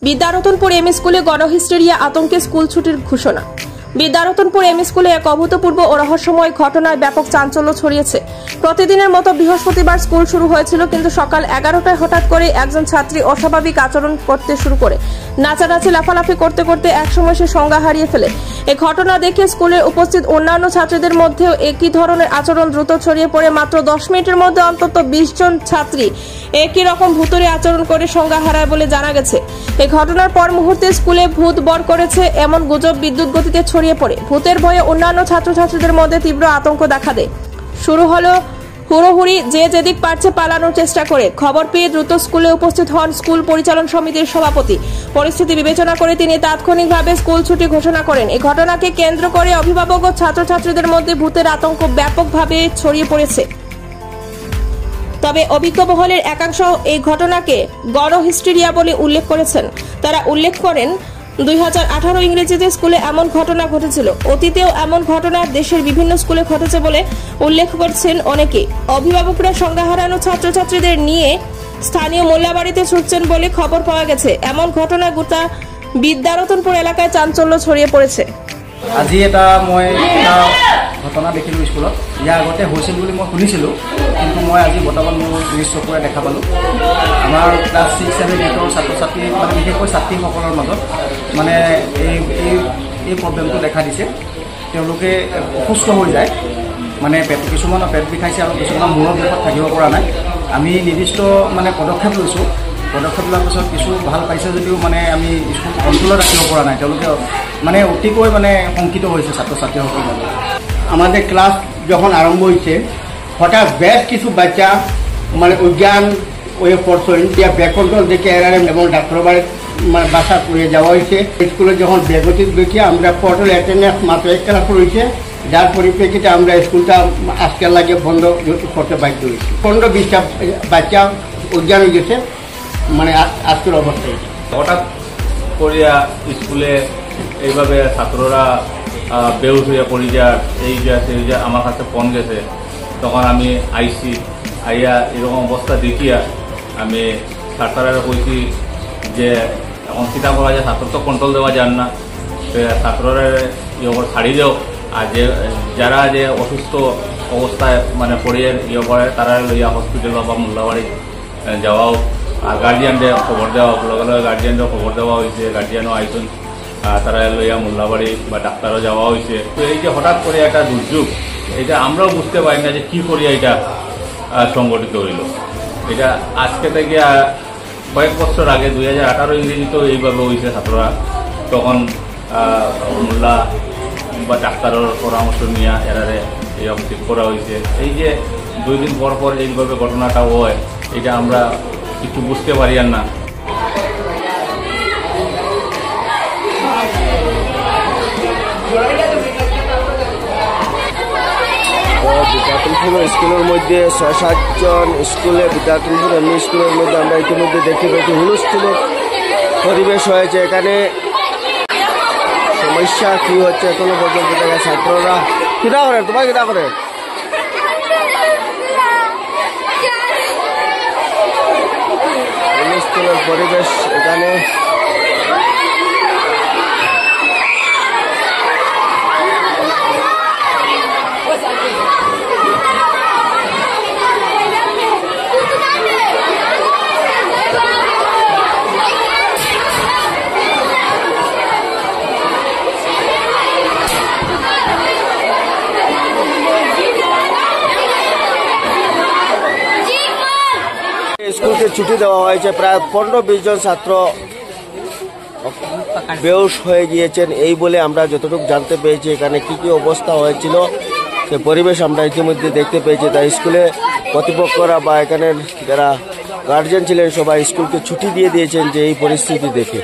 বিদ্যারতনপুর M স্কুলে গণহিস্টেরিয়া আতঙ্কে school ছুটির ঘোষণা। বিদ্যারতনপুর এম স্কুলে এক অভূতপূর্ব ও রহস্যময় ঘটনায় ব্যাপক চাঞ্চল্য ছড়িয়েছে। প্রতিদিনের মতো বৃহস্পতিবার স্কুল শুরু হয়েছিল, কিন্তু সকাল 11টায় হঠাৎ করে একজন ছাত্রী অস্বাভাবিক আচরণ করতে শুরু করে। নাচানাচি লাফালাফি করতে করতে একসময় সে সংজ্ঞা হারিয়ে ফেলে। এই ঘটনা দেখে স্কুলের উপস্থিত অন্যান্য ছাত্রীদের মধ্যেও একই ধরনের আচরণ দ্রুত ছড়িয়ে পড়ে। মাত্র 10 মিনিটের মধ্যে অন্তত 20 জন ছাত্রী একই রকম ভূতুড়ে আচরণ করে সংজ্ঞা হারায় বলে জানা গেছে। এই ঘটনার পর মুহূর্তে স্কুলে ভূত বর করেছে এমন গুজব বিদ্যুৎ গতিতে ছড়িয়ে পড়ে। ভূতের ভয়ে অন্যান্য ছাত্রছাত্রীদের মধ্যে তীব্র আতঙ্ক দেখা দেয়। শুরু হলো হুড়োহুড়ি, যে যেদিক পারছে পালানোর চেষ্টা করে। খবর পেয়ে দ্রুত স্কুলে উপস্থিত হন স্কুল পরিচালন সমিতির সভাপতি। পরিস্থিতি বিবেচনা করে তিনি তাৎক্ষণিকভাবে স্কুল ছুটি ঘোষণা করেন। এই ঘটনাকে কেন্দ্র করে অভিভাবক ও ছাত্রছাত্রীদের মধ্যে ভূতের আতঙ্ক ব্যাপকভাবে ছড়িয়ে পড়েছে। তবে অভিজ্ঞ মহলের একাংশ এই ঘটনাকে গণহিস্টেরিয়া বলে উল্লেখ করেছেন। তারা উল্লেখ করেন, 2018 ইংরেজিতে স্কুলে এমন ঘটনা ঘটেছিল। অতীতেও এমন ঘটনা দেশের বিভিন্ন স্কুলে ঘটেছে বলে উল্লেখ করছেন অনেকে। অভিভাবকরা সংজ্ঞা হারানো ছাত্রছাত্রীদের নিয়ে স্থানীয় মোল্লাবাড়িতে ছুটছেন বলে খবর পাওয়া গেছে। এমন ঘটনা গোটা বিদ্যারতনপুর এলাকায় চাঞ্চল্য ছড়িয়ে পড়েছে। আজি এটা ঘটনা দেখিলোঁ স্কুলত। ইয়াৰ আগতে হৈছিল বুলি মই শুনিছিলোঁ, কিন্তু মই আজি বৰ্তমান মোৰ নিজ চকুৰে দেখা পালোঁ। আমাৰ ক্লাছ 6, 7, 8ৰ ছাত্ৰ ছাত্ৰী, মানে বিশেষকৈ ছাত্ৰীসকলৰ মাজত মানে এই প্ৰব্লেমটো দেখা দিছে। তেওঁলোকে অসুস্থ হৈ যায়, মানে কিছুমানৰ পেট বিষাইছে আৰু কিছুমানৰ মূৰৰ বিষত থাকিব পৰা নাই। আমি নিৰ্দিষ্ট মানে পদক্ষেপ লৈছোঁ। পদক্ষেপ লোৱাৰ পিছত কিছু ভাল পাইছে যদিও মানে আমি স্কুল কন্ট্রোলত রাখতে পৰা নাই। তেওঁলোকে মানে অতিকৈ মানে শঙ্কিত হয়েছে ছাত্র ছাত্রীসকল। আমাদের ক্লাস যখন আরম্ভ হয়েছে, হঠাৎ বেশ কিছু বাচ্চা মানে অজ্ঞান হয়ে পড়ছেন। ব্যাকন্ট্রোল দেখে এরারে এবং ডাক্তার মানে বাসা করে যাওয়া হয়েছে। স্কুলে যখন বেগতিক দেখি আমরা পোর্টাল অ্যাটেন্ডেন্স মাত্র 1 ক্লাস রয়েছে, যার পরিপ্রেক্ষিতে আমরা স্কুলটা আজকের লাগে বন্ধ করতে বাধ্য হয়েছি। 15-20টা বাচ্চা অজ্ঞান হয়ে গেছে, মানে আজকের অবস্থায়। হঠাৎ করিয়া স্কুলে এইভাবে ছাত্ররা বেউস হইয়া পড়ি যায়, এই যে সেই যে আমার কাছে ফোন গেছে। তখন আমি আইসি, আইয়া এরকম অবস্থা দেখিয়া আমি ছাত্ররা কইছি যে এখন চিন্তা করা যায়, ছাত্র তো কন্ট্রোল দেওয়া যান না, ছাত্ররা ইয়ে ছাড়ি দেও। আর যারা যে অসুস্থ অবস্থায় মানে পড়িয়ে ইয়ে করে, তারা লইয়া হসপিটাল বা মোল্লাবাড়ি যাওয়াও। আর গার্জিয়ানদের খবর দেওয়া, লগে লগে গার্জিয়ানদের খবর দেওয়া হয়েছে। গার্জিয়ানও আইসন, তারা লইয়া মোল্লাবাড়ি বা ডাক্তারও যাওয়া হয়েছে। তো এই যে হঠাৎ করে একটা দুর্যোগ, এটা আমরাও বুঝতে পারি না যে কি করিয়া এটা সংগঠিত হইল। এটা আজকে থেকে কয়েক বছর আগে 2018 ইংরেজিতেও এইভাবে হয়েছে ছাত্ররা। তখন মোল্লা বা ডাক্তারের পরামর্শ নিয়ে এরারে এরকম ঠিক করা হয়েছে। এই যে 2 দিন পর পর এইভাবে ঘটনাটা হয়, এটা আমরা কিছু বুঝতে পারি আর না। বিদ্যারতনপুর স্কুলের মধ্যে 6-7 জন স্কুলে, বিদ্যারতনপুর এমনি স্কুলের মধ্যে আমরা ইতিমধ্যে দেখতে পেয়েছি হুলস্থুলের পরিবেশ হয়েছে। এখানে সমস্যা কি হচ্ছে এখনো পর্যন্ত দেখা। ছাত্ররা কিনা করে, তোমার কিনা করে স্কুলের পরিবেশ এখানে। স্কুলকে ছুটি দেওয়া হয়েছে। প্রায় 15-20 জন ছাত্র বেহুশ হয়ে গিয়েছেন, এই বলে আমরা যতটুকু জানতে পেরেছি। এখানে কি কি অবস্থা হয়েছিল সে পরিবেশ আমরা ইতিমধ্যে দেখতে পেয়েছি। তাই স্কুলে কর্তৃপক্ষরা বা এখানের যারা গার্জিয়ান ছিলেন সবাই স্কুলকে ছুটি দিয়ে দিয়েছেন যে এই পরিস্থিতি দেখে।